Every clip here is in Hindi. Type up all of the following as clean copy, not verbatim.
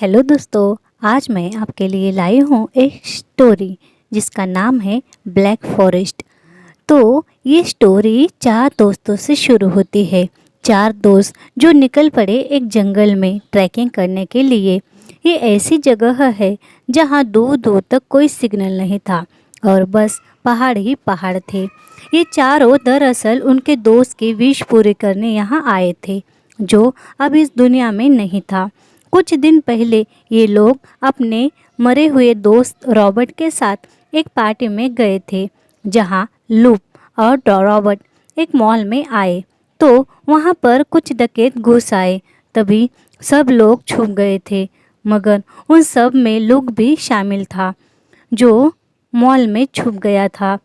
हेलो दोस्तों, आज मैं आपके लिए लाई हूँ एक स्टोरी जिसका नाम है ब्लैक फॉरेस्ट। तो ये स्टोरी 4 दोस्तों से शुरू होती है। 4 दोस्त जो निकल पड़े एक जंगल में ट्रैकिंग करने के लिए। ये ऐसी जगह है जहाँ दूर दूर तक कोई सिग्नल नहीं था और बस पहाड़ ही पहाड़ थे। ये चारों दरअसल उनके दोस्त की विश पूरी करने यहाँ आए थे, जो अब इस दुनिया में नहीं था। कुछ दिन पहले ये लोग अपने मरे हुए दोस्त रॉबर्ट के साथ एक पार्टी में गए थे, जहाँ लूप और रॉबर्ट एक मॉल में आए तो वहाँ पर कुछ डकैत घुस आए। तभी सब लोग छुप गए थे, मगर उन सब में लूप भी शामिल था, जो मॉल में छुप गया था।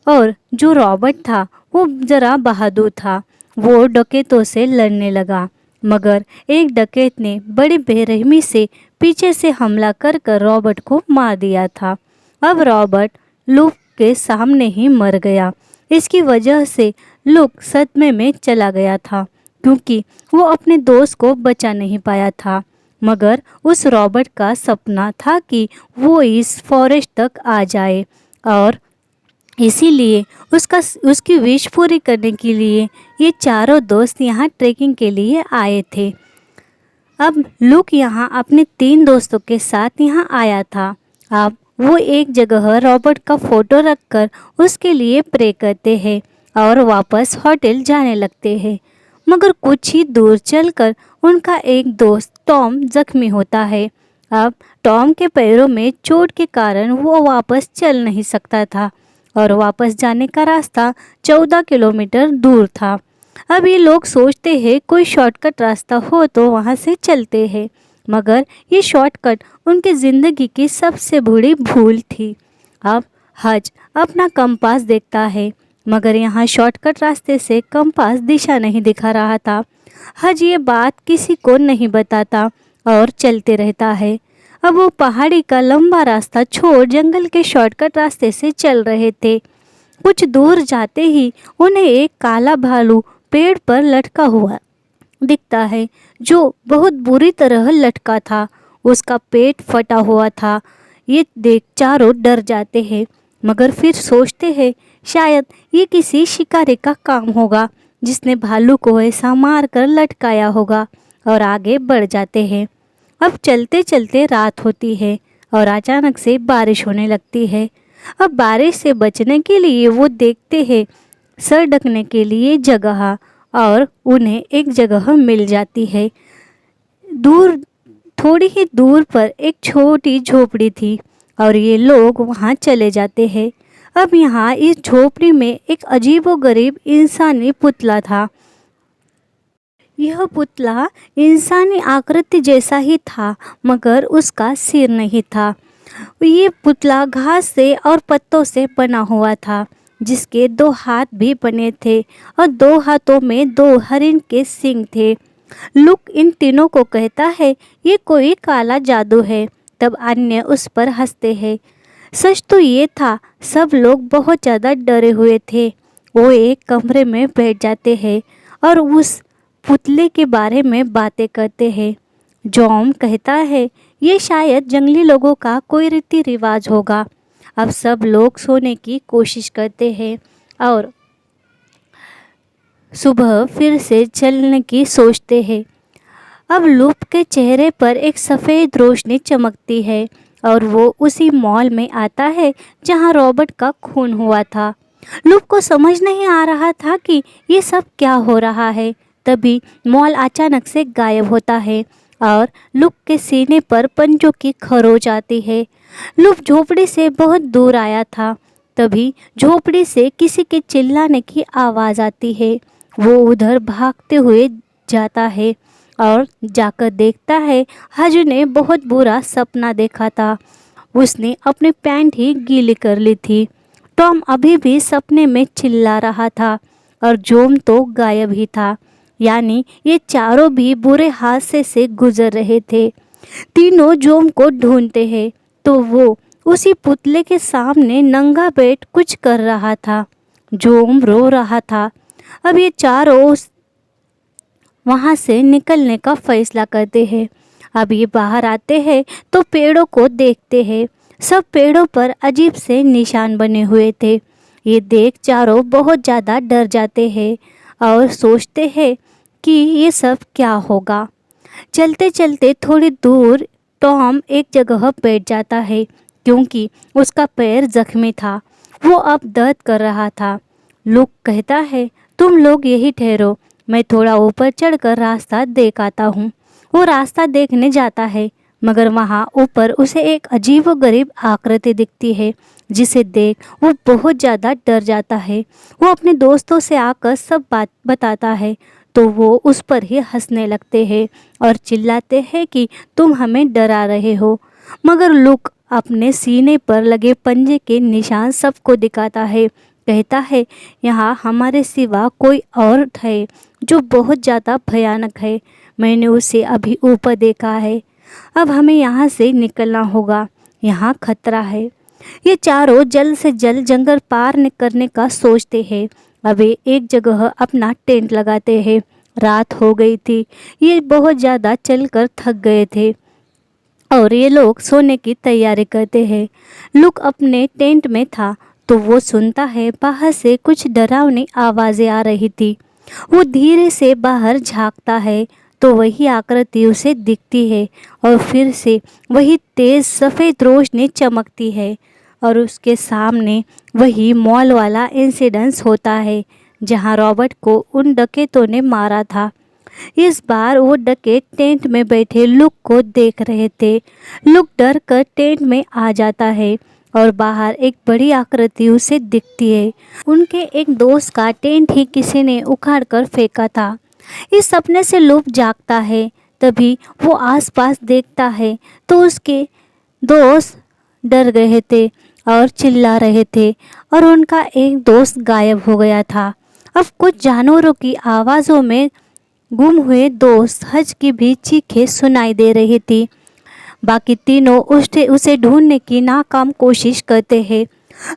और जो रॉबर्ट था वो ज़रा बहादुर था। वो डकैतों से लड़ने लगा, मगर एक डकैत ने बड़ी बेरहमी से पीछे से हमला कर कर रॉबर्ट को मार दिया था। अब रॉबर्ट लूक के सामने ही मर गया। इसकी वजह से लूक सदमे में चला गया था, क्योंकि वो अपने दोस्त को बचा नहीं पाया था। मगर उस रॉबर्ट का सपना था कि वो इस फॉरेस्ट तक आ जाए, और इसीलिए उसकी विश पूरी करने के लिए ये चारों दोस्त यहाँ ट्रेकिंग के लिए आए थे। अब लूक यहाँ अपने 3 दोस्तों के साथ यहाँ आया था। अब वो एक जगह रॉबर्ट का फोटो रखकर उसके लिए प्रे करते हैं और वापस होटल जाने लगते हैं। मगर कुछ ही दूर चलकर उनका एक दोस्त टॉम जख्मी होता है। अब टॉम के पैरों में चोट के कारण वो वापस चल नहीं सकता था और वापस जाने का रास्ता 14 किलोमीटर दूर था। अब ये लोग सोचते हैं कोई शॉर्टकट रास्ता हो तो वहाँ से चलते हैं, मगर ये शॉर्टकट उनकी ज़िंदगी की सबसे बड़ी भूल थी। अब हज अपना कंपास देखता है, मगर यहाँ शॉर्टकट रास्ते से कंपास दिशा नहीं दिखा रहा था। हज ये बात किसी को नहीं बताता और चलते रहता है। अब वो पहाड़ी का लंबा रास्ता छोड़ जंगल के शॉर्टकट रास्ते से चल रहे थे। कुछ दूर जाते ही उन्हें एक काला भालू पेड़ पर लटका हुआ दिखता है, जो बहुत बुरी तरह लटका था। उसका पेट फटा हुआ था। ये देख चारों डर जाते हैं, मगर फिर सोचते हैं शायद ये किसी शिकारी का काम होगा जिसने भालू को ऐसा मार कर लटकाया होगा, और आगे बढ़ जाते हैं। अब चलते चलते रात होती है और अचानक से बारिश होने लगती है। अब बारिश से बचने के लिए वो देखते हैं सर ढकने के लिए जगह, और उन्हें एक जगह मिल जाती है। दूर थोड़ी ही दूर पर एक छोटी झोपड़ी थी और ये लोग वहाँ चले जाते हैं। अब यहाँ इस झोपड़ी में एक अजीबोगरीब इंसानी पुतला था। यह पुतला इंसानी आकृति जैसा ही था, मगर उसका सिर नहीं था। ये पुतला घास से और पत्तों से बना हुआ था, जिसके 2 हाथ भी बने थे और 2 हाथों में 2 हरिन के सींग थे। लुक इन तीनों को कहता है ये कोई काला जादू है। तब अन्य उस पर हंसते हैं। सच तो ये था, सब लोग बहुत ज़्यादा डरे हुए थे। वो एक कमरे में बैठ जाते हैं और उस पुतले के बारे में बातें करते हैं। जॉम कहता है ये शायद जंगली लोगों का कोई रीति रिवाज होगा। अब सब लोग सोने की कोशिश करते हैं और सुबह फिर से चलने की सोचते हैं। अब लूप के चेहरे पर एक सफ़ेद रोशनी चमकती है और वो उसी मॉल में आता है जहां रॉबर्ट का खून हुआ था। लूप को समझ नहीं आ रहा था कि ये सब क्या हो रहा है। तभी मॉल अचानक से गायब होता है और लूप के सीने पर पंजों की खरोच आती है। लूप झोपड़ी से बहुत दूर आया था। तभी झोपड़ी से किसी के चिल्लाने की आवाज़ आती है। वो उधर भागते हुए जाता है और जाकर देखता है हज ने बहुत बुरा सपना देखा था। उसने अपनी पैंट ही गीली कर ली थी। टॉम अभी भी सपने में चिल्ला रहा था और जोम तो गायब ही था। यानी ये चारों भी बुरे हादसे से गुजर रहे थे। तीनों जोम को ढूंढते हैं तो वो उसी पुतले के सामने नंगा बैठ कुछ कर रहा था। जोम रो रहा था। अब ये चारों वहाँ से निकलने का फैसला करते हैं। अब ये बाहर आते हैं तो पेड़ों को देखते हैं। सब पेड़ों पर अजीब से निशान बने हुए थे। ये देख चारों बहुत ज़्यादा डर जाते हैं और सोचते हैं कि ये सब क्या होगा। चलते चलते थोड़ी दूर टॉम एक जगह बैठ जाता है क्योंकि उसका पैर जख्मी था। वो अब दर्द कर रहा था। लुक कहता है, तुम लोग यही ठहरो, मैं थोड़ा ऊपर चढ़कर रास्ता देख आता हूँ। वो रास्ता देखने जाता है मगर वहाँ ऊपर उसे एक अजीबोगरीब आकृति दिखती है जिसे देख वो बहुत ज़्यादा डर जाता है। वो अपने दोस्तों से आकर सब बात बताता है तो वो उस पर ही हंसने लगते हैं और चिल्लाते हैं कि तुम हमें डरा रहे हो। मगर लुक अपने सीने पर लगे पंजे के निशान सबको दिखाता है। कहता है, यहाँ हमारे सिवा कोई और है जो बहुत ज़्यादा भयानक है। मैंने उसे अभी ऊपर देखा है। अब हमें यहाँ से निकलना होगा, यहाँ खतरा है। ये चारों जल्द से जल्द जंगल पार करने का सोचते हैं। अब वे एक जगह अपना टेंट लगाते हैं। रात हो गई थी। ये बहुत ज़्यादा चलकर थक गए थे और ये लोग सोने की तैयारी करते हैं। लुक अपने टेंट में था तो वो सुनता है बाहर से कुछ डरावनी आवाज़ें आ रही थी। वो धीरे से बाहर झांकता है तो वही आकृति उसे दिखती है और फिर से वही तेज़ सफ़ेद रोशनी चमकती है और उसके सामने वही मॉल वाला इंसिडेंस होता है जहां रॉबर्ट को उन डकैतों ने मारा था। इस बार वो डकैत टेंट में बैठे लुक को देख रहे थे। लुक डर कर टेंट में आ जाता है और बाहर एक बड़ी आकृति उसे दिखती है। उनके एक दोस्त का टेंट ही किसी ने उखाड़ कर फेंका था। इस सपने से लुक जागता है। तभी वो आसपास देखता है तो उसके दोस्त डर गए थे और चिल्ला रहे थे और उनका एक दोस्त गायब हो गया था। अब कुछ जानवरों की आवाज़ों में गुम हुए दोस्त हज की भी चीखें सुनाई दे रही थी। बाकी तीनों उसे ढूंढने की नाकाम कोशिश करते हैं।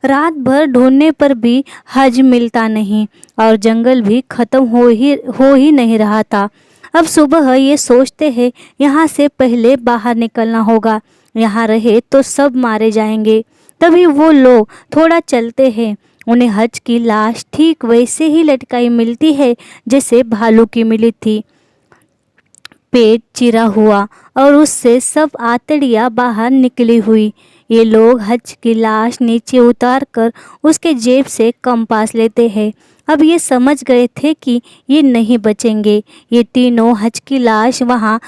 रात भर ढूंढने पर भी हज मिलता नहीं और जंगल भी ख़त्म हो ही नहीं रहा था। अब सुबह ये सोचते हैं यहाँ से पहले बाहर निकलना होगा, यहाँ रहे तो सब मारे जाएंगे। तभी वो लोग थोड़ा चलते हैं। उन्हें हज की लाश ठीक वैसे ही लटकाई मिलती है जैसे भालू की मिली थी। पेट चिरा हुआ और उससे सब आंतड़ियाँ बाहर निकली हुई। ये लोग हज की लाश नीचे उतार कर उसके जेब से कंपास लेते हैं। अब ये समझ गए थे कि ये नहीं बचेंगे। ये तीनों हज की लाश वहाँ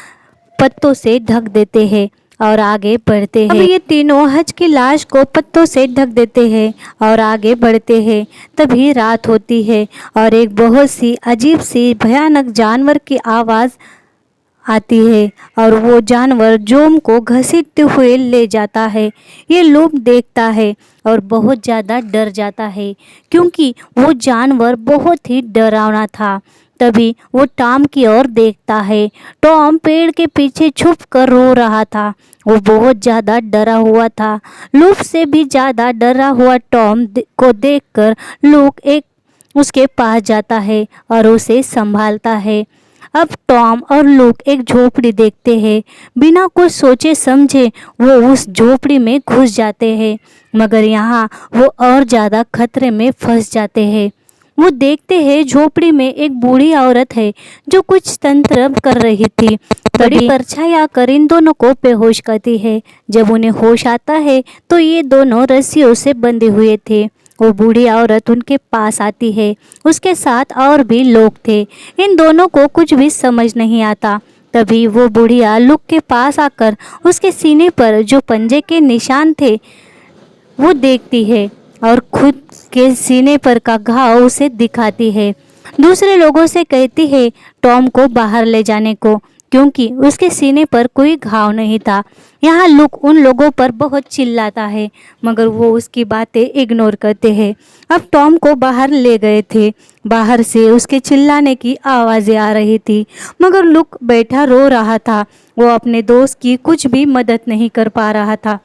पत्तों से ढक देते हैं और आगे बढ़ते हैं। अब ये तीनों हज की लाश को पत्तों से ढक देते हैं और आगे बढ़ते हैं। तभी रात होती है और एक बहुत सी अजीब सी भयानक जानवर की आवाज़ आती है और वो जानवर जोम को घसीटते हुए ले जाता है। ये लुक देखता है और बहुत ज़्यादा डर जाता है क्योंकि वो जानवर बहुत ही डरावना था। तभी वो टॉम की ओर देखता है। टॉम पेड़ के पीछे छुप कर रो रहा था। वो बहुत ज़्यादा डरा हुआ था। लुक से भी ज़्यादा डरा हुआ टॉम को देखकर लुक उसके पास जाता है और उसे संभालता है। अब टॉम और लुक एक झोपड़ी देखते हैं। बिना कुछ सोचे समझे वो उस झोपड़ी में घुस जाते हैं मगर यहाँ वो और ज़्यादा खतरे में फंस जाते हैं। वो देखते हैं झोपड़ी में एक बूढ़ी औरत है जो कुछ तंत्र कर रही थी। बड़ी परछाई आकर इन दोनों को बेहोश करती है। जब उन्हें होश आता है तो ये दोनों रस्सियों से बंधे हुए थे। वो बूढ़ी औरत उनके पास आती है। उसके साथ और भी लोग थे। इन दोनों को कुछ भी समझ नहीं आता। तभी वो बुढ़िया लुक के पास आकर उसके सीने पर जो पंजे के निशान थे वो देखती है और खुद के सीने पर का घाव उसे दिखाती है। दूसरे लोगों से कहती है टॉम को बाहर ले जाने को क्योंकि उसके सीने पर कोई घाव नहीं था। यहाँ लुक उन लोगों पर बहुत चिल्लाता है मगर वो उसकी बातें इग्नोर करते हैं। अब टॉम को बाहर ले गए थे। बाहर से उसके चिल्लाने की आवाज़ें आ रही थी मगर लुक बैठा रो रहा था। वो अपने दोस्त की कुछ भी मदद नहीं कर पा रहा था।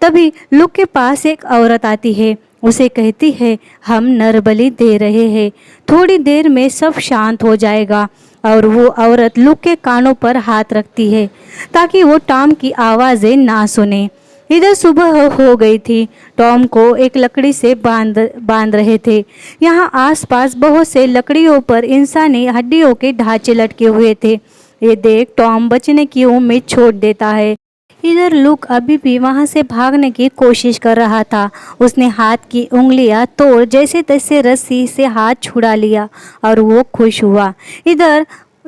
तभी लुक के पास एक औरत आती है। उसे कहती है हम नरबलि दे रहे हैं, थोड़ी देर में सब शांत हो जाएगा। और वो औरत लुक के कानों पर हाथ रखती है ताकि वो टॉम की आवाज़ें ना सुने। इधर सुबह हो गई थी। टॉम को एक लकड़ी से बांध रहे थे। यहाँ आसपास बहुत से लकड़ियों पर इंसानी हड्डियों के ढांचे लटके हुए थे। ये देख टॉम बचने की उम्मीद छोड़ देता है। इधर लुक अभी भी वहां से भागने की कोशिश कर रहा था। उसने हाथ की उंगलियां तोड़ जैसे तैसे रस्सी से हाथ छुड़ा लिया और वो खुश हुआ। इधर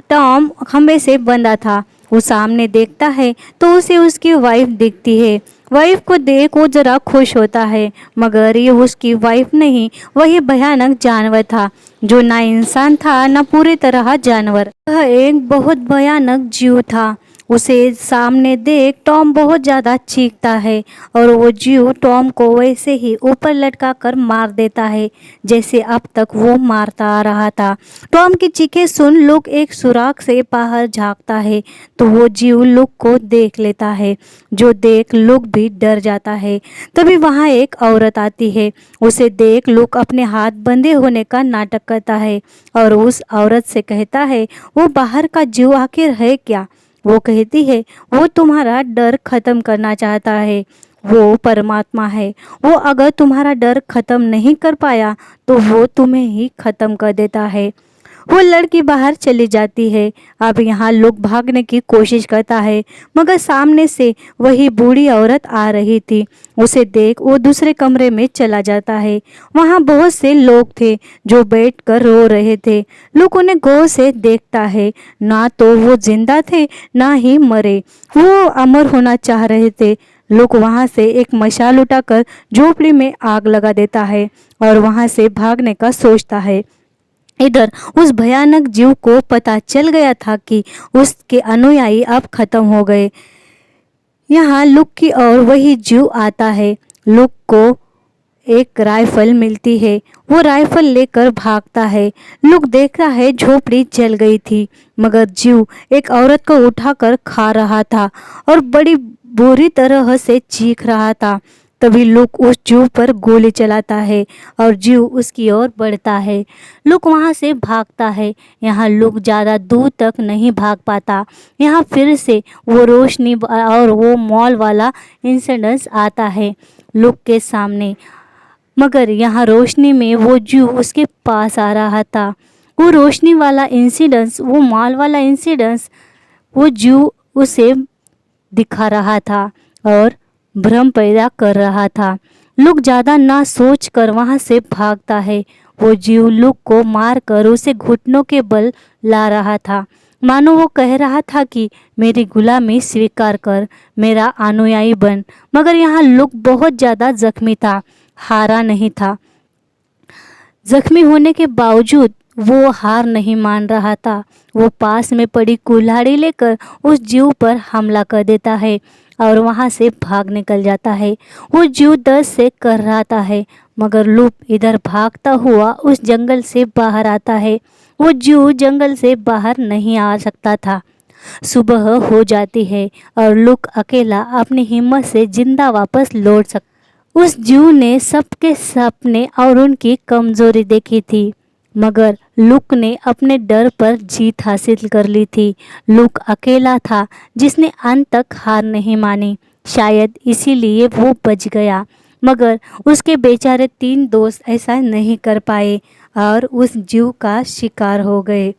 टॉम खंबे से बंधा था। वो सामने देखता है तो उसे उसकी वाइफ दिखती है। वाइफ को देख वो जरा खुश होता है, मगर ये उसकी वाइफ नहीं, वही भयानक जानवर था जो ना इंसान था ना पूरी तरह जानवर। वह एक बहुत भयानक जीव था। उसे सामने देख टॉम बहुत ज़्यादा चीखता है और वो जीव टॉम को वैसे ही ऊपर लटका कर मार देता है जैसे अब तक वो मारता आ रहा था। टॉम की चीखें सुन लुक एक सुराख से बाहर झांकता है तो वो जीव लुक को देख लेता है, जो देख लुक भी डर जाता है। तभी वहाँ एक औरत आती है। उसे देख लुक अपने हाथ बंधे होने का नाटक करता है और उस औरत से कहता है वो बाहर का जीव आखिर है क्या। वो कहती है वो तुम्हारा डर खत्म करना चाहता है, वो परमात्मा है। वो अगर तुम्हारा डर खत्म नहीं कर पाया तो वो तुम्हें ही खत्म कर देता है। वो लड़की बाहर चली जाती है। अब यहाँ लोग भागने की कोशिश करता है, मगर सामने से वही बूढ़ी औरत आ रही थी। उसे देख वो दूसरे कमरे में चला जाता है। वहाँ बहुत से लोग थे जो बैठकर रो रहे थे। लोग उन्हें गौर से देखता है। ना तो वो जिंदा थे ना ही मरे, वो अमर होना चाह रहे थे। लोग वहाँ से एक मशाल उठाकर झोपड़ी में आग लगा देता है और वहाँ से भागने का सोचता है। इधर उस भयानक जीव को पता चल गया था कि उसके अनुयायी अब खत्म हो गए। यहाँ लुक की ओर वही जीव आता है। लुक को एक राइफल मिलती है। वो राइफल लेकर भागता है। लुक देखता है झोपड़ी जल गई थी, मगर जीव एक औरत को उठाकर खा रहा था और बड़ी बुरी तरह से चीख रहा था। तभी लुक उस जीव पर गोली चलाता है और जीव उसकी ओर बढ़ता है। लुक वहाँ से भागता है। यहाँ लुक ज़्यादा दूर तक नहीं भाग पाता। यहाँ फिर से वो रोशनी और वो मॉल वाला इंसिडेंस आता है लुक के सामने, मगर यहाँ रोशनी में वो जीव उसके पास आ रहा था। वो रोशनी वाला इंसिडेंस, वो मॉल वाला इंसिडेंस, वो जीव उसे दिखा रहा था और भ्रम पैदा कर रहा था। लुक ज़्यादा ना सोच कर वहाँ से भागता है। वो जीव लुक को मार कर उसे घुटनों के बल ला रहा था, मानो वो कह रहा था कि मेरी गुलामी स्वीकार कर, मेरा अनुयायी बन। मगर यहाँ लुक बहुत ज़्यादा जख्मी था, हारा नहीं था। जख्मी होने के बावजूद वो हार नहीं मान रहा था। वो पास में पड़ी कुल्हाड़ी लेकर उस जीव पर हमला कर देता है और वहाँ से भाग निकल जाता है। वो जीव दर्द से कर रहा है, मगर लुक इधर भागता हुआ उस जंगल से बाहर आता है। वो जीव जंगल से बाहर नहीं आ सकता था। सुबह हो जाती है और लुक अकेला अपनी हिम्मत से जिंदा वापस लौट सकता। उस जीव ने सबके सपने और उनकी कमजोरी देखी थी, मगर लुक ने अपने डर पर जीत हासिल कर ली थी। लुक अकेला था जिसने अंत तक हार नहीं मानी। शायद इसीलिए वो बच गया, मगर उसके बेचारे 3 दोस्त ऐसा नहीं कर पाए और उस जीव का शिकार हो गए।